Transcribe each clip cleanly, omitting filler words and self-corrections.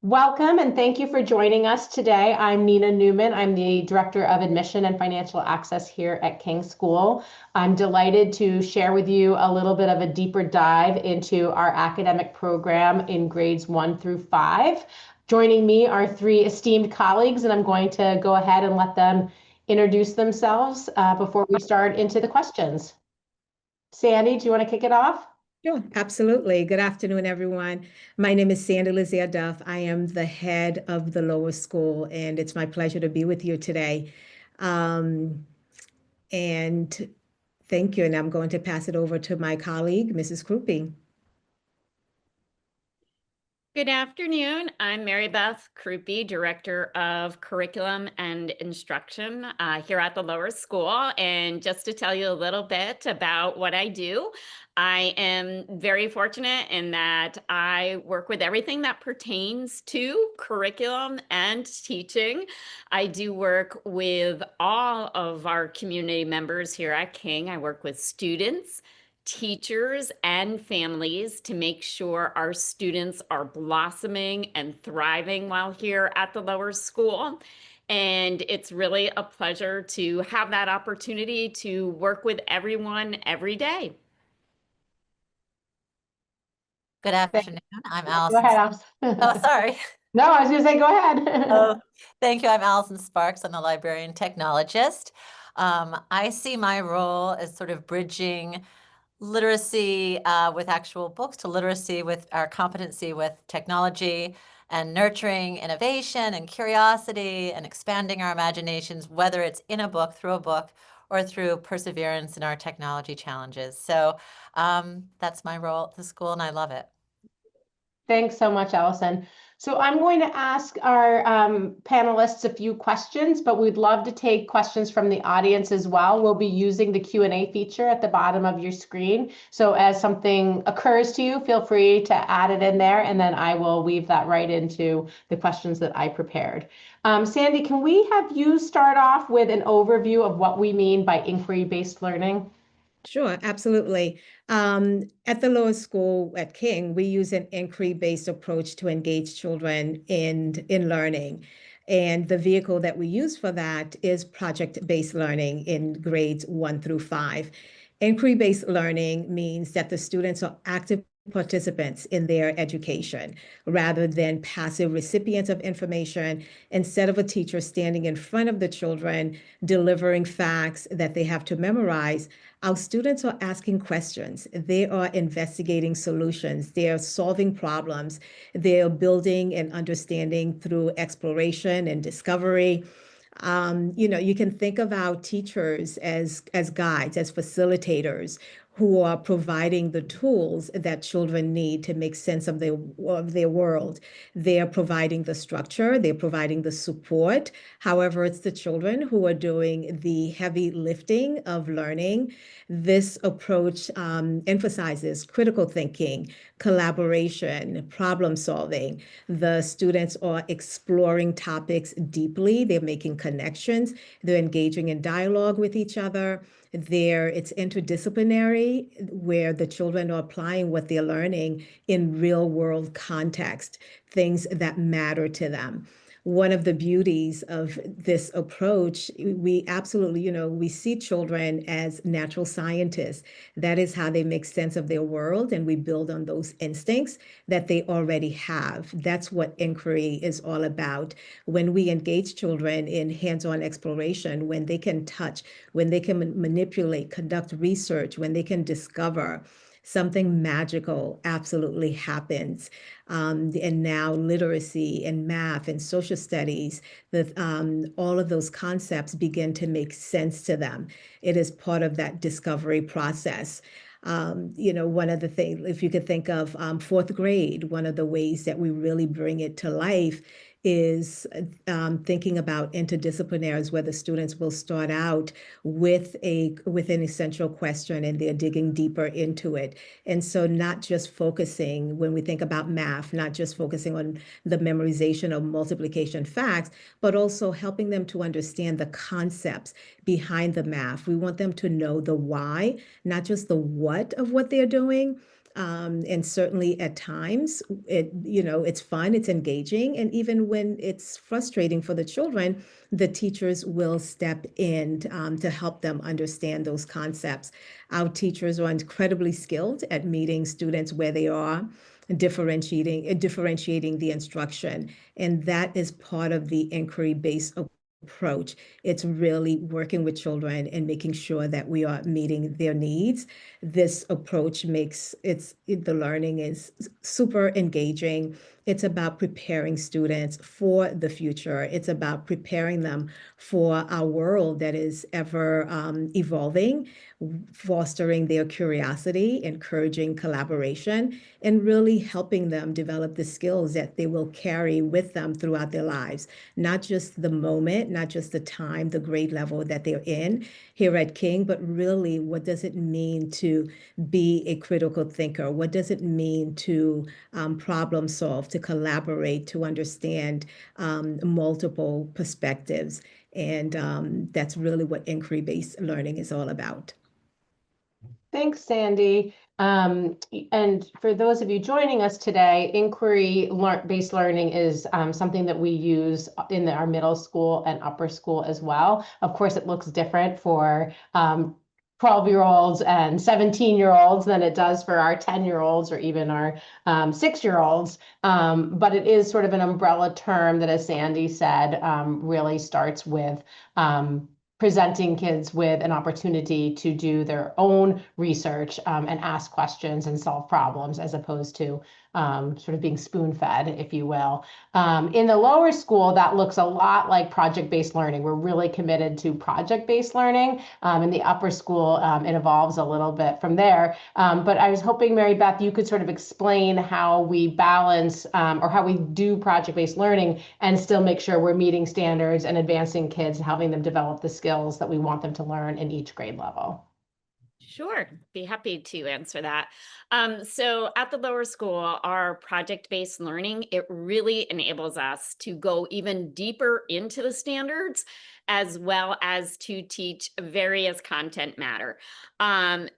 Welcome and thank you for joining us today. I'm Nina Newman. I'm the Director of Admission and Financial Access here at King School. I'm delighted to share with you a little bit of a deeper dive into our academic program in grades 1 through 5. Joining me are three esteemed colleagues, and I'm going to go ahead and let them introduce themselves before we start into the questions. Sandy, do you want to kick it off? Sure, absolutely. Good afternoon, everyone. My name is Sandy Lazier Duff. I am the head of the lower school, and it's my pleasure to be with you today. Um, and thank you. And I'm going to pass it over to my colleague, Mrs. Krupe. Good afternoon. I'm Mary Beth Krupe, Director of Curriculum and Instruction here at the lower school. And just to tell you a little bit about what I do, I am very fortunate in that I work with everything that pertains to curriculum and teaching. I do work with all of our community members here at King. I work with students, teachers, and families to make sure our students are blossoming and thriving while here at the lower school. And it's really a pleasure to have that opportunity to work with everyone every day. Good afternoon. I'm Go Allison. ahead, Alice. Oh, sorry. No, I was going to say, go ahead. Oh, thank you. I'm Allison Sparks. I'm the librarian technologist. I see my role as sort of bridging literacy with actual books to literacy with our competency with technology and nurturing innovation and curiosity and expanding our imaginations, whether it's in a book, through a book, or through perseverance in our technology challenges. So that's my role at the school, and I love it. Thanks so much, Allison. So I'm going to ask our panelists a few questions, but we'd love to take questions from the audience as well. We'll be using the Q&A feature at the bottom of your screen. So as something occurs to you, feel free to add it in there, and then I will weave that right into the questions that I prepared. Sandy, can we have you start off with an overview of what we mean by inquiry-based learning? Sure, absolutely. At the lower school at King, we use an inquiry-based approach to engage children in learning. And the vehicle that we use for that is project-based learning in grades 1 through 5. Inquiry-based learning means that the students are active participants in their education rather than passive recipients of information. Instead of a teacher standing in front of the children delivering facts that they have to memorize, our students are asking questions. They are investigating solutions. They are solving problems. They are building and understanding through exploration and discovery. You can think of our teachers as guides, as facilitators who are providing the tools that children need to make sense of their world. They're providing the structure, they're providing the support. However, it's the children who are doing the heavy lifting of learning. This approach emphasizes critical thinking, collaboration, problem solving. The students are exploring topics deeply. They're making connections. They're engaging in dialogue with each other. It's interdisciplinary, where the children are applying what they're learning in real world context, things that matter to them. One of the beauties of this approach, we absolutely, we see children as natural scientists. That is how they make sense of their world, and we build on those instincts that they already have. That's what inquiry is all about. When we engage children in hands-on exploration, when they can touch, when they can manipulate, conduct research, when they can discover, something magical absolutely happens. And now literacy and math and social studies, all of those concepts begin to make sense to them. It is part of that discovery process. One of the things, if you could think of fourth grade, one of the ways that we really bring it to life is thinking about interdisciplinaries, where the students will start out with an essential question and they're digging deeper into it. And so not just focusing, when we think about math, not just focusing on the memorization of multiplication facts, but also helping them to understand the concepts behind the math. We want them to know the why, not just the what of what they're doing, And certainly at times, it's fun, it's engaging. And even when it's frustrating for the children, the teachers will step in to help them understand those concepts. Our teachers are incredibly skilled at meeting students where they are, differentiating the instruction. And that is part of the inquiry-based approach. It's really working with children and making sure that we are meeting their needs. This approach makes the learning is super engaging. It's about preparing students for the future. It's about preparing them for our world that is ever evolving, fostering their curiosity, encouraging collaboration, and really helping them develop the skills that they will carry with them throughout their lives. Not just the moment, not just the time, the grade level that they're in here at King, but really what does it mean to be a critical thinker? What does it mean to problem solve, to collaborate, to understand multiple perspectives? And that's really what inquiry-based learning is all about. Thanks, Sandy. And for those of you joining us today, inquiry-based learning is something that we use in our middle school and upper school as well. Of course, it looks different for 12-year-olds and 17-year-olds than it does for our 10-year-olds or even our 6-year-olds. But it is sort of an umbrella term that, as Sandy said, really starts with presenting kids with an opportunity to do their own research and ask questions and solve problems, as opposed to sort of being spoon-fed, if you will. In the lower school, that looks a lot like project-based learning. We're really committed to project-based learning. In the upper school, it evolves a little bit from there. But I was hoping, Mary Beth, you could sort of explain how we balance or how we do project-based learning and still make sure we're meeting standards and advancing kids, helping them develop the skills that we want them to learn in each grade level. Sure, be happy to answer that. So at the lower school, our project-based learning, it really enables us to go even deeper into the standards, as well as to teach various content matter.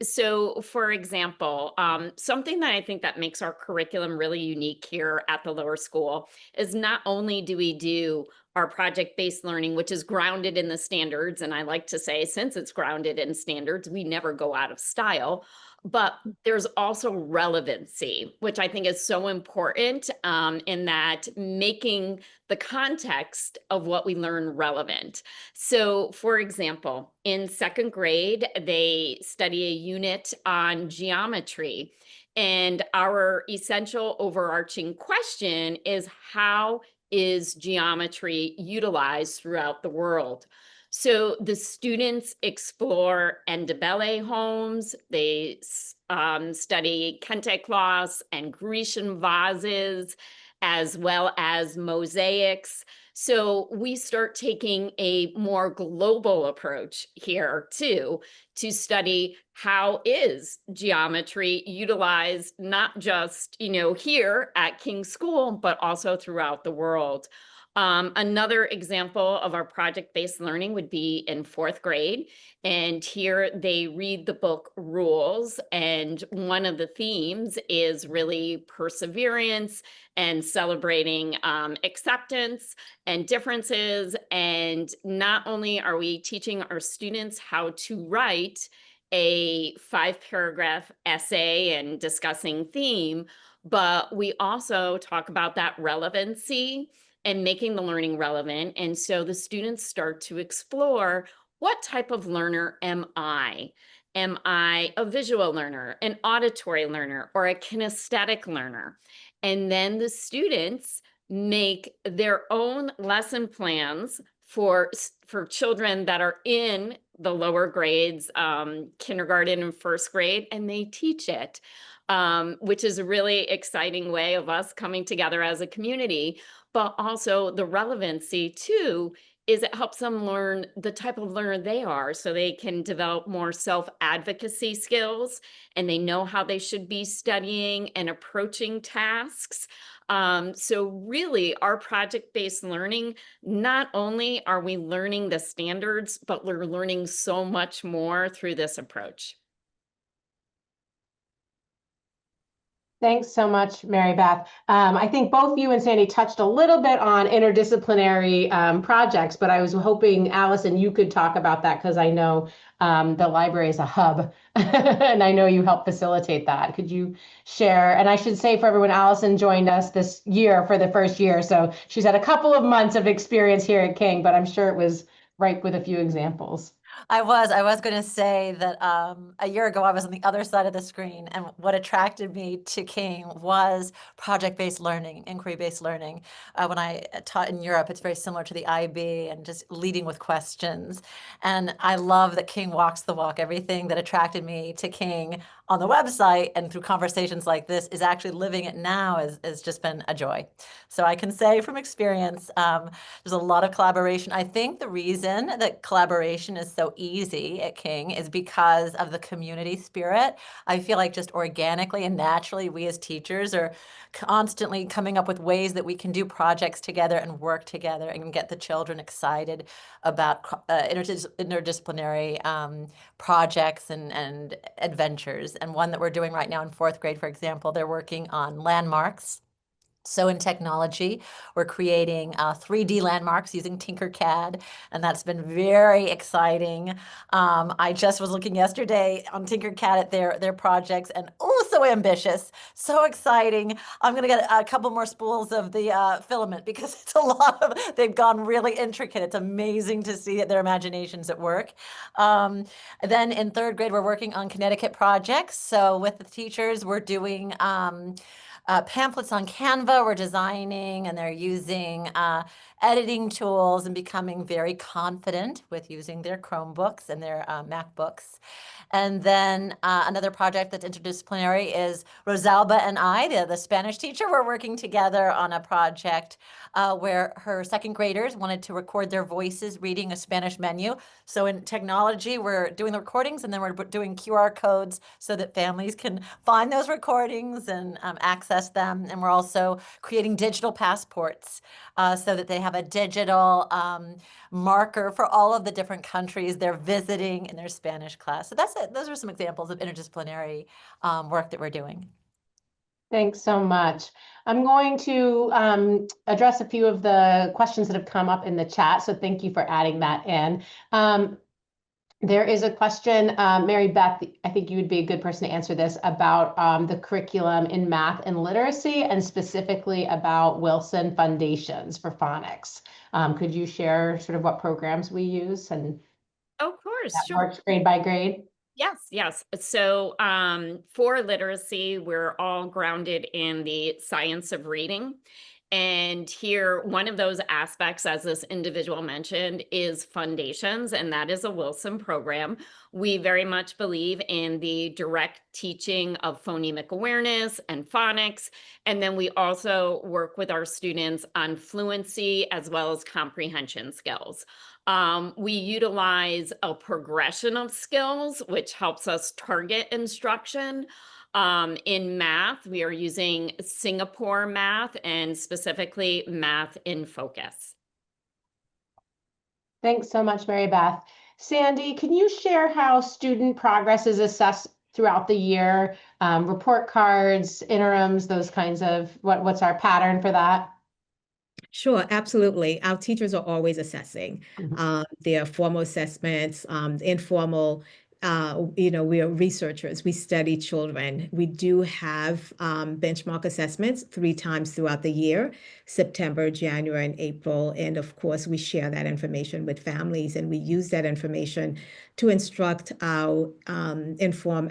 So for example, something that I think that makes our curriculum really unique here at the lower school is not only do we do our project-based learning, which is grounded in the standards. And I like to say, since it's grounded in standards, we never go out of style. But there's also relevancy, which I think is so important in that making the context of what we learn relevant. So for example, in second grade, they study a unit on geometry. And our essential overarching question is, how is geometry utilized throughout the world? So the students explore Ndebele homes, they study kente cloths and Grecian vases, as well as mosaics. So we start taking a more global approach here too, to study how is geometry utilized, not just, here at King's School, but also throughout the world. Another example of our project-based learning would be in fourth grade. And here they read the book Rules. And one of the themes is really perseverance and celebrating acceptance and differences. And not only are we teaching our students how to write a 5-paragraph essay and discussing theme, but we also talk about that relevancy and making the learning relevant. And so the students start to explore, what type of learner am I? Am I a visual learner, an auditory learner, or a kinesthetic learner? And then the students make their own lesson plans for children that are in the lower grades, kindergarten and first grade, and they teach it, which is a really exciting way of us coming together as a community. But also the relevancy too is it helps them learn the type of learner they are, so they can develop more self-advocacy skills, and they know how they should be studying and approaching tasks. So really, our project-based learning, not only are we learning the standards, but we're learning so much more through this approach. Thanks so much, Mary Beth. I think both you and Sandy touched a little bit on interdisciplinary projects, but I was hoping, Allison, you could talk about that because I know the library is a hub and I know you help facilitate that. Could you share? And I should say for everyone, Allison joined us this year for the first year. So she's had a couple of months of experience here at King, but I'm sure it was ripe with a few examples. I was going to say that a year ago I was on the other side of the screen, and what attracted me to King was project-based learning, inquiry-based learning. When I taught in Europe, it's very similar to the IB and just leading with questions. And I love that King walks the walk. Everything that attracted me to King on the website and through conversations like this is actually living it now has just been a joy. So I can say from experience, there's a lot of collaboration. I think the reason that collaboration is so easy at King is because of the community spirit. I feel like just organically and naturally, we as teachers are constantly coming up with ways that we can do projects together and work together and get the children excited about interdisciplinary projects and adventures. And one that we're doing right now in 4th grade, for example, they're working on landmarks. So in technology, we're creating 3D landmarks using Tinkercad, and that's been very exciting. I just was looking yesterday on Tinkercad at their projects, and oh, so ambitious, so exciting. I'm going to get a couple more spools of the filament because it's a lot of, they've gone really intricate. It's amazing to see their imaginations at work. Then in 3rd grade, we're working on Connecticut projects. So with the teachers, we're doing pamphlets on Canva. We're designing, and they're using editing tools and becoming very confident with using their Chromebooks and their MacBooks. And then another project that's interdisciplinary is Rosalba and I, the Spanish teacher. We're working together on a project where her 2nd graders wanted to record their voices reading a Spanish menu. So in technology, we're doing the recordings, and then we're doing QR codes so that families can find those recordings and access them. And we're also creating digital passports so that they have a digital marker for all of the different countries they're visiting in their Spanish class. So that's it. Those are some examples of interdisciplinary work that we're doing. Thanks so much. I'm going to address a few of the questions that have come up in the chat, so thank you for adding that in. There is a question, Mary Beth, I think you would be a good person to answer this, about the curriculum in math and literacy, and specifically about Wilson Foundations for Phonics. Could you share sort of what programs we use and Of course, that sure. works grade by grade? Yes. So for literacy, we're all grounded in the science of reading. And here, one of those aspects, as this individual mentioned, is Foundations, and that is a Wilson program. We very much believe in the direct teaching of phonemic awareness and phonics. And then we also work with our students on fluency as well as comprehension skills. We utilize a progression of skills, which helps us target instruction. In math, we are using Singapore math and specifically Math in Focus. Thanks so much, Mary Beth. Sandy, can you share how student progress is assessed throughout the year? Report cards, interims, those kinds of, what's our pattern for that? Sure, absolutely. Our teachers are always assessing. There are formal assessments, informal. We are researchers. We study children. We do have benchmark assessments 3 times throughout the year, September, January, and April. And of course, we share that information with families, and we use that information to inform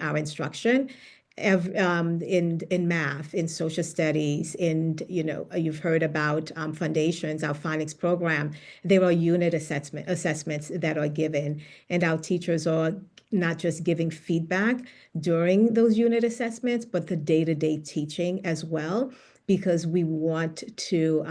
our instruction. In math, in social studies, you've heard about Foundations, our phonics program. There are unit assessments that are given, and our teachers are not just giving feedback during those unit assessments, but the day-to-day teaching as well, because we want to,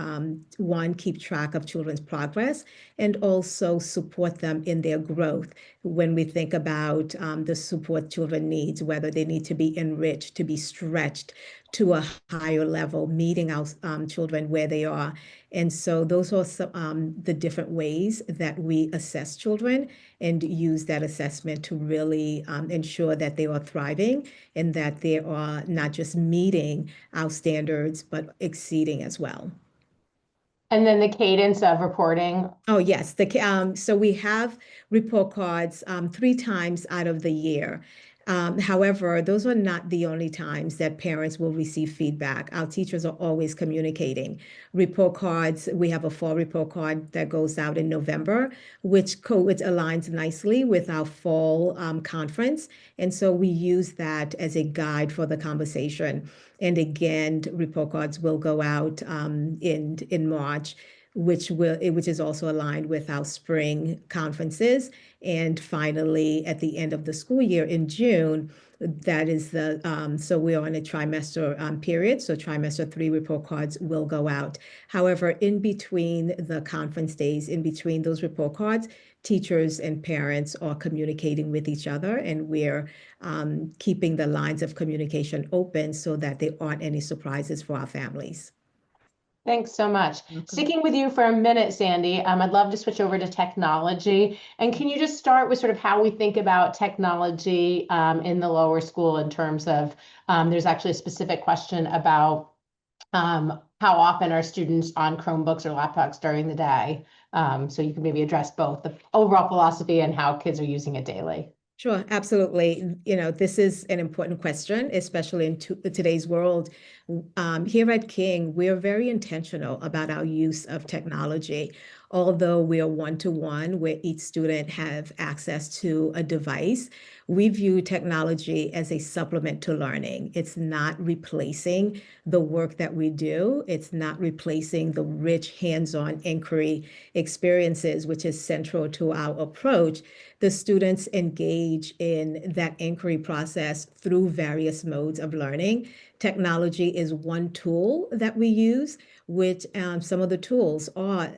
one, keep track of children's progress and also support them in their growth. When we think about the support children need, whether they need to be enriched, to be stretched, to a higher level, meeting our children where they are. And so those are some, the different ways that we assess children and use that assessment to really ensure that they are thriving and that they are not just meeting our standards, but exceeding as well. And then the cadence of reporting. Oh, yes. So we have report cards 3 times out of the year. However, those are not the only times that parents will receive feedback. Our teachers are always communicating. Report cards, we have a fall report card that goes out in November, which aligns nicely with our fall conference. And so we use that as a guide for the conversation. And again, report cards will go out in March, which is also aligned with our spring conferences. And finally, at the end of the school year in June, that is so we are in a trimester period. So trimester 3 report cards will go out. However, in between the conference days, in between those report cards, teachers and parents are communicating with each other, and we're keeping the lines of communication open so that there aren't any surprises for our families. Thanks so much. Welcome. Sticking with you for a minute, Sandy, I'd love to switch over to technology. And can you just start with sort of how we think about technology in the lower school in terms of, there's actually a specific question about how often are students on Chromebooks or laptops during the day? So you can maybe address both the overall philosophy and how kids are using it daily. Sure, absolutely. This is an important question, especially in today's world. Here at King, we are very intentional about our use of technology. Although we are one-to-one, where each student have access to a device, we view technology as a supplement to learning. It's not replacing the work that we do. It's not replacing the rich hands-on inquiry experiences, which is central to our approach. The students engage in that inquiry process through various modes of learning. Technology is one tool that we use, which some of the tools are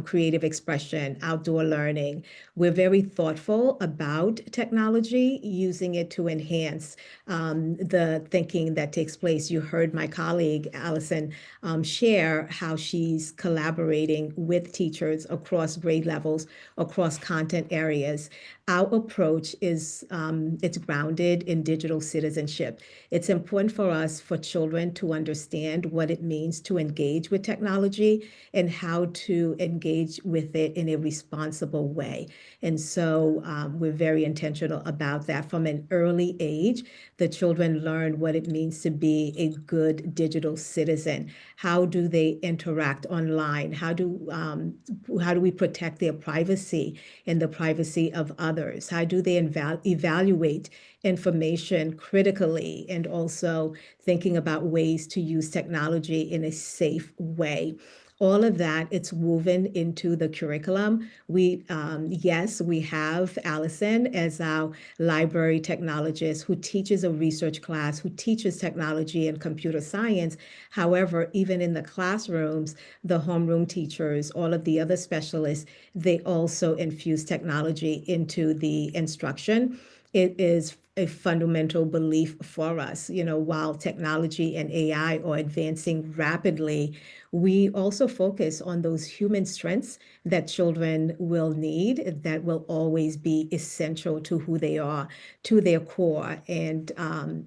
creative expression, outdoor learning. We're very thoughtful about technology, using it to enhance the thinking that takes place. You heard my colleague, Allison, share how she's collaborating with teachers across grade levels, across content areas. Our approach is it's grounded in digital citizenship. It's important for us, for children, to understand what it means to engage with technology and how to engage with it in a responsible way. And so we're very intentional about that. From an early age, the children learn what it means to be a good digital citizen. How do they interact online? How do we protect their privacy and the privacy of others? How do they evaluate information critically, and also thinking about ways to use technology in a safe way? All of that, it's woven into the curriculum. Yes, we have Allison as our library technologist who teaches a research class, who teaches technology and computer science. However, even in the classrooms, the homeroom teachers, all of the other specialists, they also infuse technology into the instruction. It is a fundamental belief for us. While technology and AI are advancing rapidly, we also focus on those human strengths that children will need, that will always be essential to who they are, to their core. And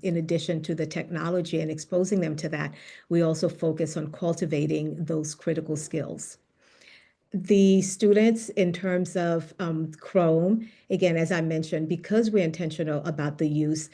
in addition to the technology and exposing them to that, we also focus on cultivating those critical skills. The students, in terms of Chrome, again, as I mentioned, because we're intentional about the use,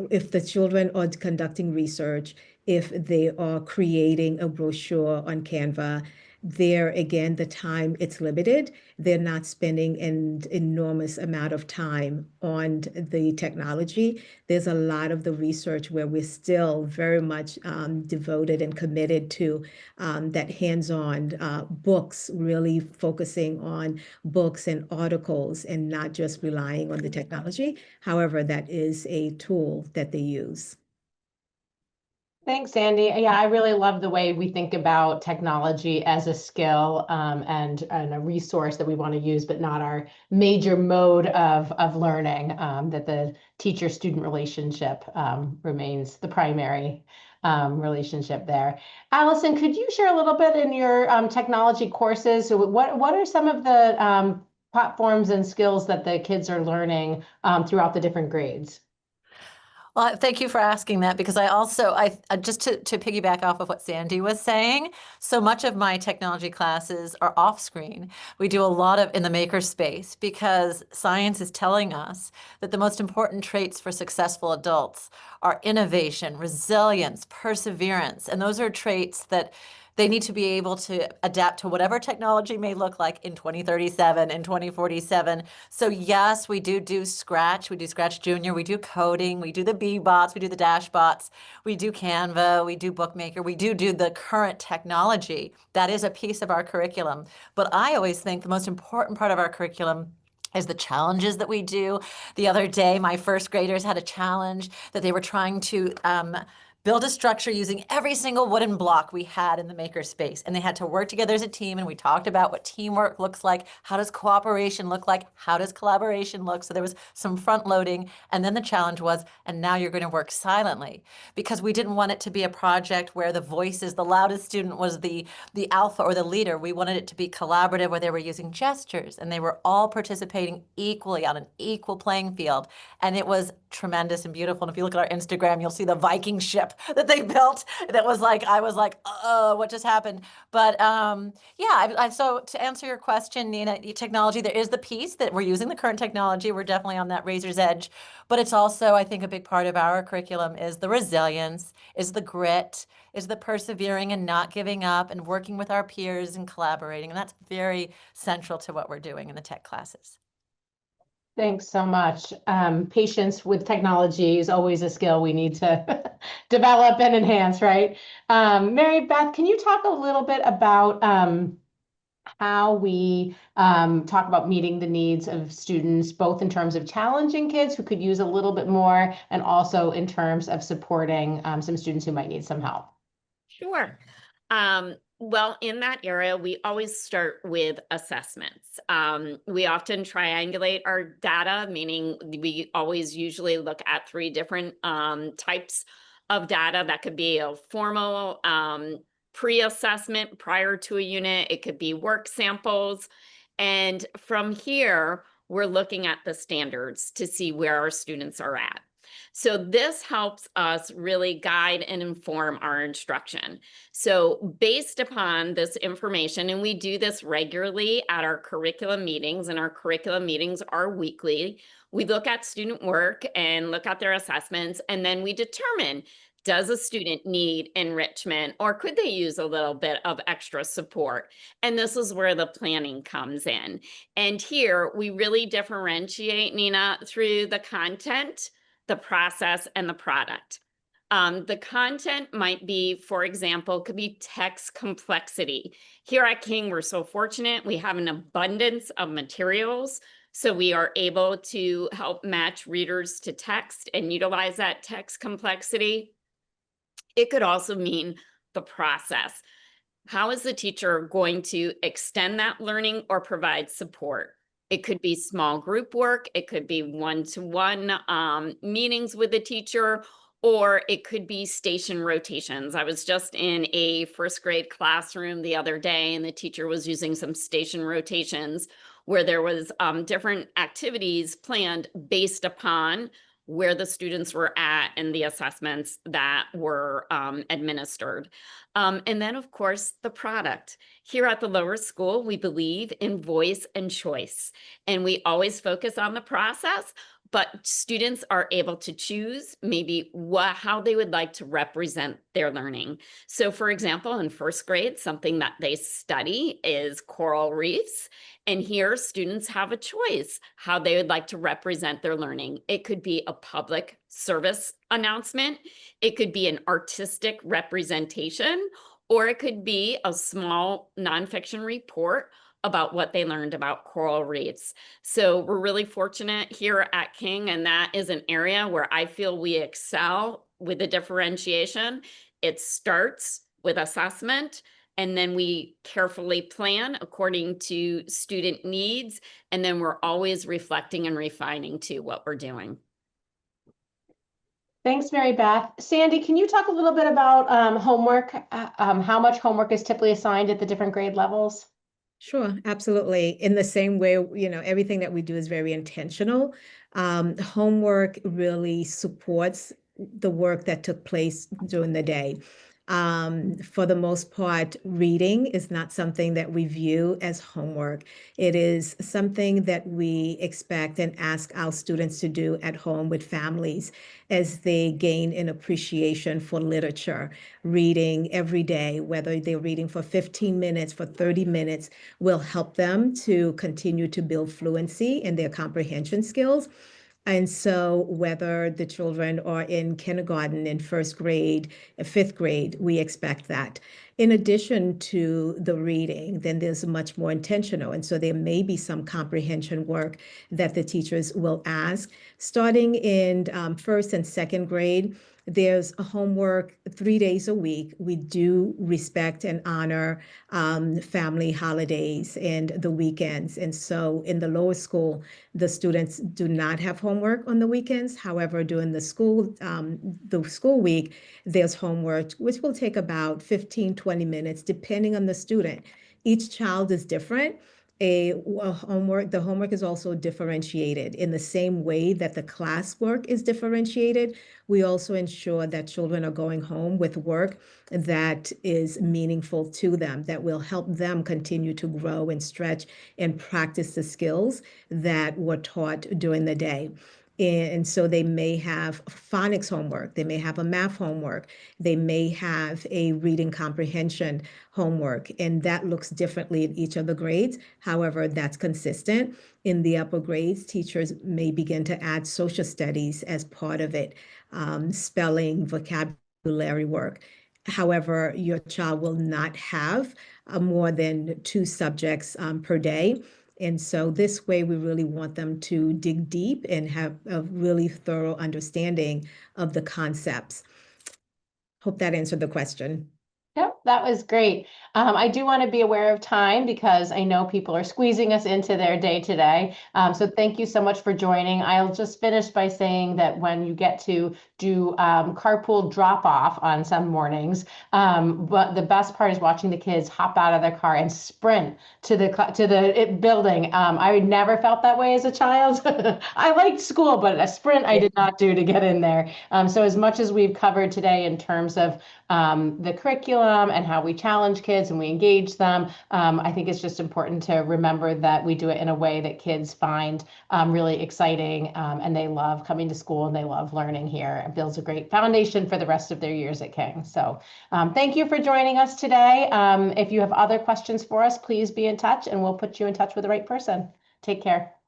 if the children are conducting research, if they are creating a brochure on Canva, there again, the time, it's limited. They're not spending an enormous amount of time on the technology. There's a lot of the research where we're still very much devoted and committed to that hands-on books, really focusing on books and articles and not just relying on the technology. However, that is a tool that they use. Thanks, Sandy. Yeah, I really love the way we think about technology as a skill and a resource that we want to use, but not our major mode of learning, that the teacher-student relationship remains the primary relationship there. Allison, could you share a little bit in your technology courses? So what are some of the platforms and skills that the kids are learning throughout the different grades? Well, thank you for asking that, because I just to piggyback off of what Sandy was saying, so much of my technology classes are off screen. We do a lot of in the makerspace, because science is telling us that the most important traits for successful adults are innovation, resilience, perseverance, and those are traits that they need to be able to adapt to whatever technology may look like in 2037, in 2047. So yes, we do Scratch. We do Scratch Junior. We do coding. We do the B-bots. We do the Dash bots. We do Canva. We do Bookmaker. We do the current technology. That is a piece of our curriculum. But I always think the most important part of our curriculum is the challenges that we do. The other day, my first graders had a challenge that they were trying to build a structure using every single wooden block we had in the makerspace. And they had to work together as a team. And we talked about what teamwork looks like. How does cooperation look like? How does collaboration look? So there was some front loading. And then the challenge was, and now you're going to work silently, because we didn't want it to be a project where the voices, the loudest student was the alpha or the leader. We wanted it to be collaborative, where they were using gestures and they were all participating equally on an equal playing field. And it was tremendous and beautiful. And if you look at our Instagram, you'll see the Viking ship that they built. That was like, I was like, oh, what just happened? But yeah, so to answer your question, Nina, technology, there is the piece that we're using the current technology. We're definitely on that razor's edge, but it's also, I think, a big part of our curriculum is the resilience, is the grit, is the persevering and not giving up and working with our peers and collaborating. And that's very central to what we're doing in the tech classes. Thanks so much. Patience with technology is always a skill we need to develop and enhance, right? Mary Beth, can you talk a little bit about how we talk about meeting the needs of students, both in terms of challenging kids who could use a little bit more, and also in terms of supporting some students who might need some help? Sure. Well, in that area, we always start with assessments. We often triangulate our data, meaning we always usually look at 3 different types of data. That could be a formal pre-assessment prior to a unit. It could be work samples. And from here, we're looking at the standards to see where our students are at. So this helps us really guide and inform our instruction. So based upon this information, and we do this regularly at our curriculum meetings, and our curriculum meetings are weekly, we look at student work and look at their assessments, and then we determine, does a student need enrichment, or could they use a little bit of extra support? And this is where the planning comes in. And here we really differentiate, Nina, through the content, the process, and the product. The content might be, for example, could be text complexity. Here at King, we're so fortunate. We have an abundance of materials. So we are able to help match readers to text and utilize that text complexity. It could also mean the process. How is the teacher going to extend that learning or provide support? It could be small group work. It could be one-to-one meetings with the teacher, or it could be station rotations. I was just in a first grade classroom the other day, and the teacher was using some station rotations where there was different activities planned based upon where the students were at and the assessments that were administered. And then, of course, the product. Here at the lower school, we believe in voice and choice, and we always focus on the process, but students are able to choose maybe how they would like to represent their learning. So for example, in first grade, something that they study is coral reefs. And here students have a choice how they would like to represent their learning. It could be a public service announcement. It could be an artistic representation, or it could be a small nonfiction report about what they learned about coral reefs. So we're really fortunate here at King, and that is an area where I feel we excel with the differentiation. It starts with assessment, and then we carefully plan according to student needs, and then we're always reflecting and refining to what we're doing. Thanks, Mary Beth. Sandy, can you talk a little bit about homework? How much homework is typically assigned at the different grade levels? Sure, absolutely. In the same way, everything that we do is very intentional. Homework really supports the work that took place during the day. For the most part, reading is not something that we view as homework. It is something that we expect and ask our students to do at home with families as they gain an appreciation for literature. Reading every day, whether they're reading for 15 minutes, for 30 minutes, will help them to continue to build fluency in their comprehension skills. And so whether the children are in kindergarten, in first grade, fifth grade, we expect that. In addition to the reading, then there's much more intentional. And so there may be some comprehension work that the teachers will ask. Starting in first and second grade, there's a homework 3 days a week. We do respect and honor family holidays and the weekends. And so in the lower school, the students do not have homework on the weekends. However, during the school week, there's homework, which will take about 15, 20 minutes, depending on the student. Each child is different. The homework is also differentiated in the same way that the classwork is differentiated. We also ensure that children are going home with work that is meaningful to them, that will help them continue to grow and stretch and practice the skills that were taught during the day. And so they may have phonics homework, they may have a math homework, they may have a reading comprehension homework, and that looks differently in each of the grades. However, that's consistent. In the upper grades, teachers may begin to add social studies as part of it, spelling, vocabulary work. However, your child will not have more than 2 subjects per day. And so this way, we really want them to dig deep and have a really thorough understanding of the concepts. Hope that answered the question. Yep, that was great. I do want to be aware of time because I know people are squeezing us into their day today. So thank you so much for joining. I'll just finish by saying that when you get to do carpool drop off on some mornings, but the best part is watching the kids hop out of their car and sprint to the building. I never felt that way as a child. I liked school, but a sprint I did not do to get in there. So as much as we've covered today in terms of the curriculum and how we challenge kids and we engage them. I think it's just important to remember that we do it in a way that kids find really exciting and they love coming to school and they love learning here. It builds a great foundation for the rest of their years at King. So thank you for joining us today. If you have other questions for us, please be in touch and we'll put you in touch with the right person. Take care.